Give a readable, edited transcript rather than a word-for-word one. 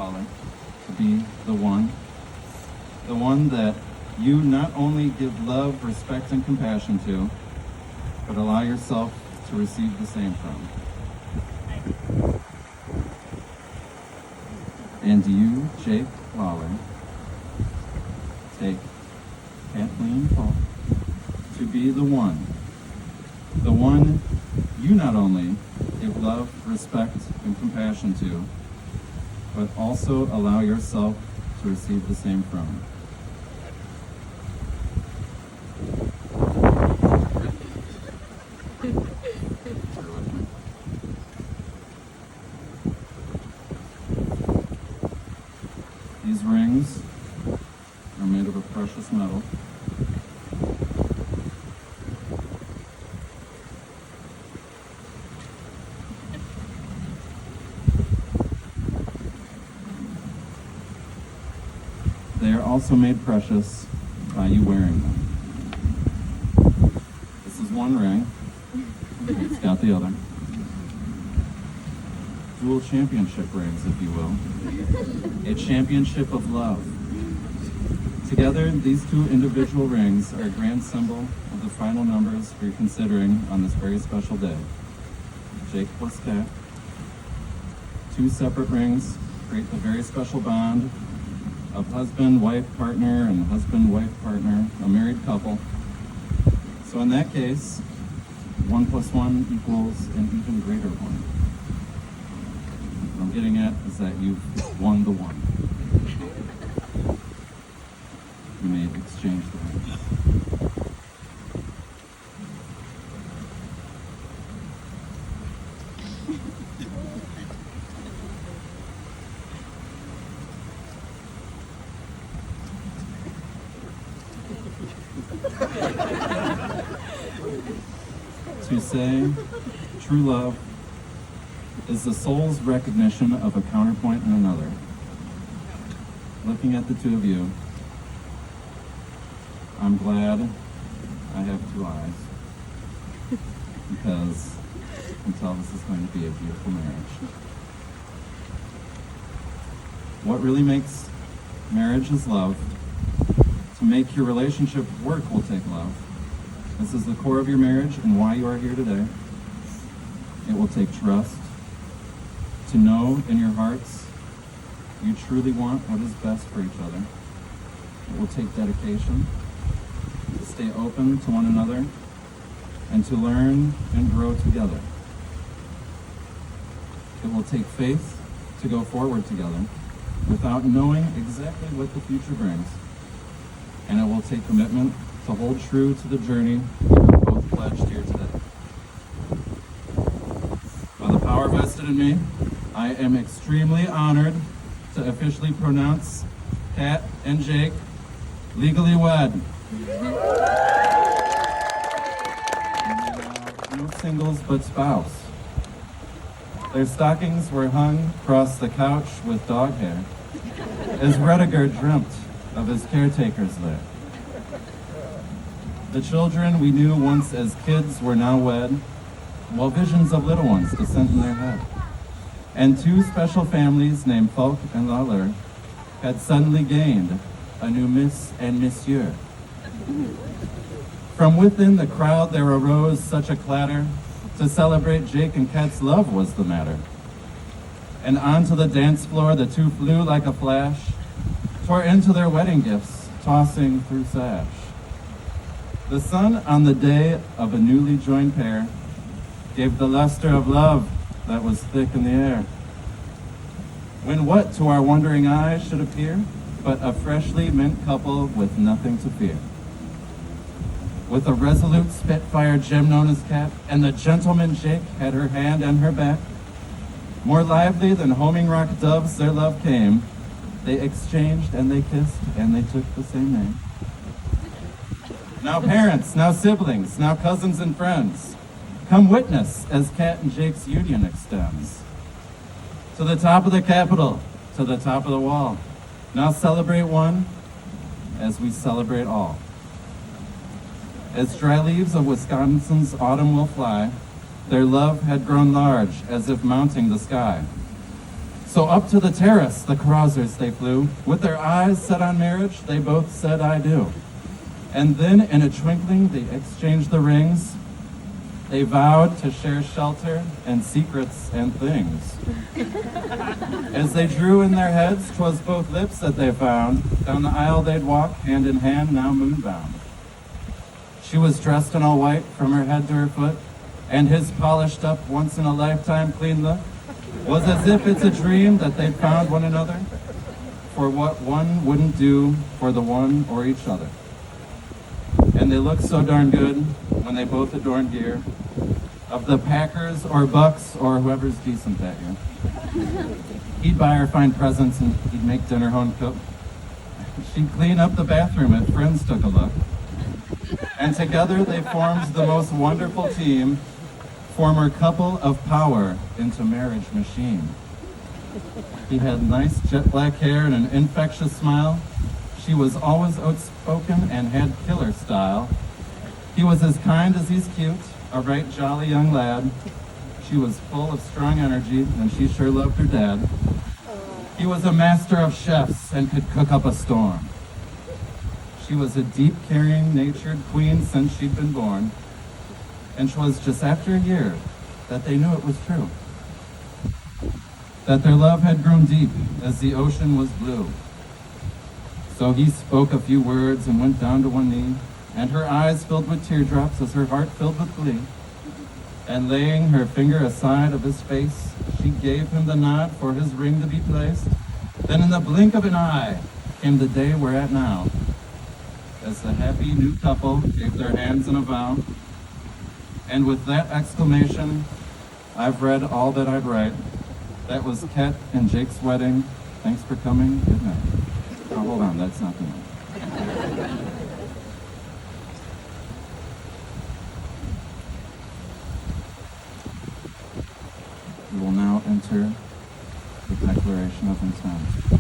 Lawler, to be the one that you not only give love, respect, and compassion to, but allow yourself to receive the same from. And do you, Jake Lawler, take Kathleen Falk to be the one you not only give love, respect, and compassion to, but also allow yourself to receive the same from. These rings are made of a precious metal. They are also made precious by you wearing them. This is one ring. It's got the other. Dual championship rings, if you will. A championship of love. Together, these two individual rings are a grand symbol of the final numbers we're considering on this very special day. Jake plus Kat. Two separate rings create a very special bond of husband-wife partner and husband-wife partner, a married couple. So in that case, 1 plus 1 equals an even greater one. What I'm getting at is that you've won the one. You may exchange the rings. To say true love is the soul's recognition of a counterpoint in another. Looking at the two of you, I'm glad I have two eyes, because I can tell this is going to be a beautiful marriage. What really makes marriage is love. To make your relationship work will take love. This is the core of your marriage and why you are here today. It will take trust. To know in your hearts you truly want what is best for each other. It will take dedication to stay open to one another and to learn and grow together. It will take faith to go forward together without knowing exactly what the future brings. And it will take commitment to hold true to the journey we have both pledged here today. By the power vested in me, I am extremely honored to officially pronounce Kat and Jake legally wed. No singles but spouse. Their stockings were hung across the couch with dog hair, as Rudiger dreamt of his caretakers there. The children we knew once as kids were now wed, while visions of little ones descend in their head. And two special families named Falk and Lawler had suddenly gained a new Miss and Monsieur. From within the crowd there arose such a clatter. To celebrate Jake and Kat's love was the matter. And onto the dance floor the two flew like a flash, tore into their wedding gifts, tossing through sash. The sun on the day of a newly joined pair gave the luster of love that was thick in the air. When what to our wondering eyes should appear but a freshly mint couple with nothing to fear. With a resolute spitfire gem known as Kat, and the gentleman Jake had her hand and her back. More lively than homing rock doves their love came. They exchanged and they kissed and they took the same name. Now parents, now siblings, now cousins and friends, come witness as Kat and Jake's union extends. To the top of the Capitol, to the top of the wall. Now celebrate one as we celebrate all. As dry leaves of Wisconsin's autumn will fly, their love had grown large as if mounting the sky. So up to the terrace, the carousers they flew. With their eyes set on marriage, they both said, I do. And then in a twinkling, they exchanged the rings. They vowed to share shelter and secrets and things. As they drew in their heads, 'twas both lips that they found. Down the aisle they'd walk, hand in hand, now moonbound. She was dressed in all white from her head to her foot, and his polished up, once-in-a-lifetime clean look was as if it's a dream that they'd found one another for what one wouldn't do for the one or each other. And they looked so darn good when they both adorned gear of the Packers or Bucks or whoever's decent that year. He'd buy her fine presents and he'd make dinner home cooked. She'd clean up the bathroom if friends took a look. And together they formed the most wonderful team, former couple of power into marriage machine. He had nice jet black hair and an infectious smile. She was always outspoken and had killer style. He was as kind as he's cute, a right jolly young lad. She was full of strong energy, and she sure loved her dad. He was a master of chefs and could cook up a storm. She was a deep, caring, natured queen since she'd been born. And 'twas just after a year that they knew it was true, that their love had grown deep as the ocean was blue. So he spoke a few words and went down to one knee, and her eyes filled with teardrops as her heart filled with glee. And laying her finger aside of his face, she gave him the nod for his ring to be placed. Then in the blink of an eye came the day we're at now, as the happy new couple gave their hands in a vow. And with that exclamation, I've read all that I'd write. That was Ket and Jake's wedding. Thanks for coming. Good night. Oh, hold on, that's not the one. We will now enter the Declaration of Intent.